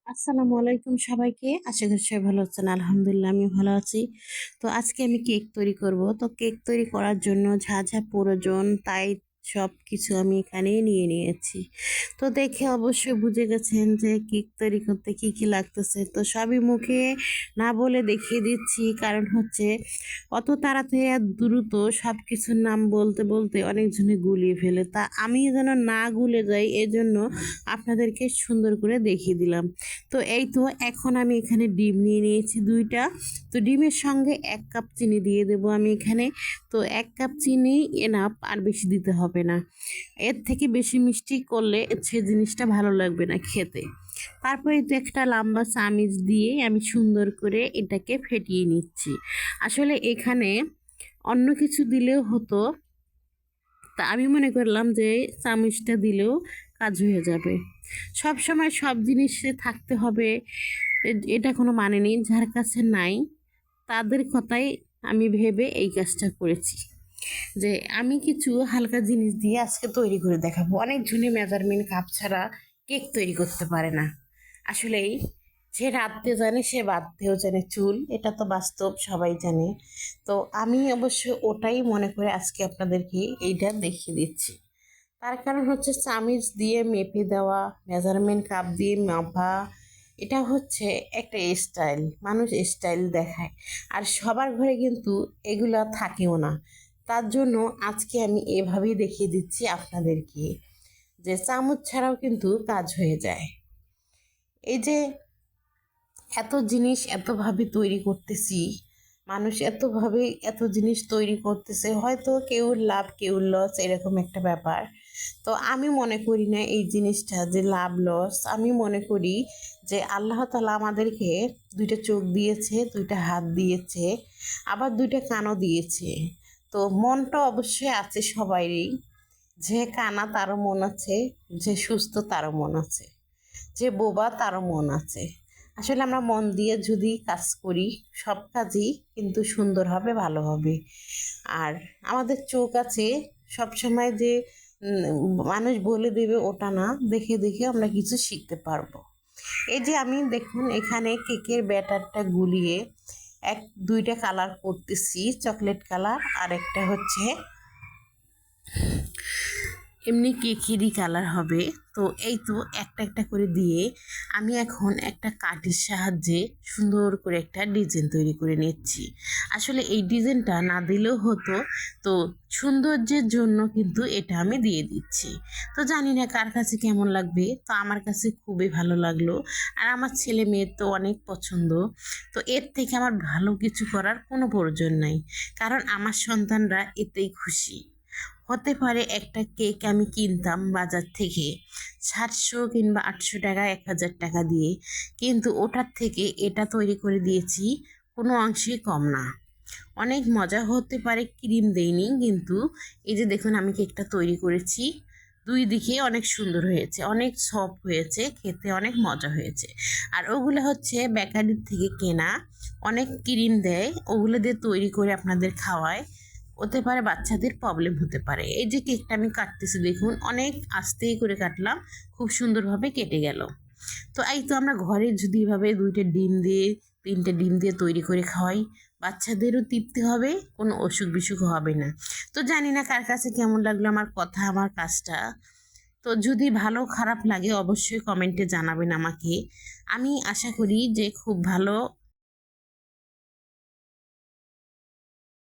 আসসালামু আলাইকুম সবাইকে। আশা করি সবাই ভালো আছেন। আলহামদুলিল্লাহ আমি ভালো আছি। তো আজকে আমি কেক তৈরি করব। তো কেক তৈরি করার জন্য যা যা প্রয়োজন তাই সবকিছু আমি এখানে নিয়ে নিয়েছি। তো দেখে অবশ্যই বুঝে গেছেন যে কেক তৈরি করতে কি কি লাগতেছে। তো সবই মুখে না বলে দেখিয়ে দিচ্ছি, কারণ হচ্ছে অত তাড়াতাড়ি আর দ্রুত সব কিছুর নাম বলতে বলতে অনেকজনে গুলিয়ে ফেলে। তা আমি যেন না গুলে যাই, এজন্য আপনাদেরকে সুন্দর করে দেখিয়ে দিলাম। তো এই তো এখন আমি এখানে ডিম নিয়ে নিয়েছি 2টা। তো ডিমের সঙ্গে 1 কাপ চিনি দিয়ে দেবো আমি এখানে। তো 1 কাপ চিনি এনাফ, আর বেশি দিতে হবে না। এর থেকে বেশি মিষ্টি করলে সে জিনিসটা ভালো লাগবে না খেতে। তারপরে তো একটা লম্বা চামিচ দিয়ে আমি সুন্দর করে এটাকে ফেটিয়ে নিচ্ছি। আসলে এখানে অন্য কিছু দিলেও হতো, তা আমি মনে করলাম যে চামচটা দিলেও কাজ হয়ে যাবে। সব সময় সব জিনিসে থাকতে হবে এটা কোনো মানে নেই। যার কাছে নাই তাদের কথাই আমি ভেবে এই কাজটা করেছি, যে আমি কিছু হালকা জিনিস দিয়ে আজকে তৈরি করে দেখাবো। অনেকজনই মেজারমেন্ট কাপ ছাড়া কেক তৈরি করতে পারে না। আসলেই যে রাঁধতে জানে সে বাঁধতেও জানে চুল, এটা তো বাস্তব, সবাই জানে। তো আমি অবশ্য ওটাই মনে করে আজকে আপনাদেরকে এইটা দেখিয়ে দিচ্ছি। তার কারণ হচ্ছে চামিচ দিয়ে মেপে দেওয়া, মেজারমেন্ট কাপ দিয়ে মাপা, এটা হচ্ছে একটা স্টাইল। মানুষ স্টাইল দেখায়, আর সবার ঘরে কিন্তু এগুলা থাকেও না। তার জন্য আজকে আমি এভাবেই দেখিয়ে দিচ্ছি আপনাদেরকে যে চামচ ছাড়াও কিন্তু কাজ হয়ে যায়। এই যে এত জিনিস এতভাবে তৈরি করতেছি, মানুষ এতভাবে এত জিনিস তৈরি করতেছে, হয়তো কেউ লাভ কেউ লস এরকম একটা ব্যাপার। তো আমি মনে করি না এই জিনিসটা যে লাভ লস। আমি মনে করি যে আল্লাহ তাআলা আমাদেরকে 2টা চোখ দিয়েছে, 2টা হাত দিয়েছে, আবার 2টা কানও দিয়েছে। তো মনটা অবশ্যই আছে সবারই। যে কানা তারও মন আছে, যে সুস্থ তারও মন আছে, যে বোবা তারও মন আছে। আসলে আমরা মন দিয়ে যদি কাজ করি সব কাজই কিন্তু সুন্দর হবে, ভালো হবে। আর আমাদের চোখ আছে, সবসময় যে মানুষ বলে দেবে ওটা না, দেখে দেখে আমরা কিছু শিখতে পারবো। এই যে আমি দেখুন এখানে কেকের ব্যাটারটা গুলিয়ে 2টা কালার করতেছি, চকলেট কালার আর একটা হচ্ছে এমনি কেকেরই কালার হবে। তো এই তো একটা একটা করে দিয়ে আমি এখন একটা কাঠির সাহায্যে সুন্দর করে একটা ডিজাইন তৈরি করে নিচ্ছি। আসলে এই ডিজাইনটা না দিলেও হতো, তো সৌন্দর্যের জন্য কিন্তু এটা আমি দিয়ে দিচ্ছি। তো জানি না কার কাছে কেমন লাগবে, তো আমার কাছে খুবই ভালো লাগলো। আর আমার ছেলে মেয়ের তো অনেক পছন্দ। তো এর থেকে আমার ভালো কিছু করার কোনো প্রয়োজন নাই, কারণ আমার সন্তানরা এতেই খুশি। হতে পারে একটা কেক আমি কিনতাম বাজার থেকে 700 কিংবা 800 টাকা, 1000 টাকা দিয়ে, কিন্তু ওটার থেকে এটা তৈরি করে দিয়েছি কোনো অংশেই কম না। অনেক মজা হতে পারে, ক্রিম দেইনি, কিন্তু এই যে দেখুন আমি কেকটা তৈরি করেছি, 2 দিকে অনেক সুন্দর হয়েছে, অনেক সফট হয়েছে, খেতে অনেক মজা হয়েছে। আর ওগুলো হচ্ছে বেকারির থেকে কেনা, অনেক ক্রিম দেয়, ওগুলো দিয়ে তৈরি করে আপনাদের খাওয়ায়, হতে পারে বাচ্চাদের প্রবলেম হতে পারে। এই যে কেকটা আমি কাটতেছি দেখুন, অনেক আস্তেই করে কাটলাম, খুব সুন্দরভাবে কেটে গেল। তো এই তো আমরা ঘরে যদি এভাবে 2টা ডিম দিয়ে 3টে ডিম দিয়ে তৈরি করে খাওয়াই, বাচ্চাদেরও তৃপ্তি হবে, কোনো অসুখ বিসুখ হবে না। তো জানি না কার কাছে কেমন লাগলো আমার কথা, আমার কাজটা। তো যদি ভালো খারাপ লাগে অবশ্যই কমেন্টে জানাবেন আমাকে। আমি আশা করি যে খুব ভালো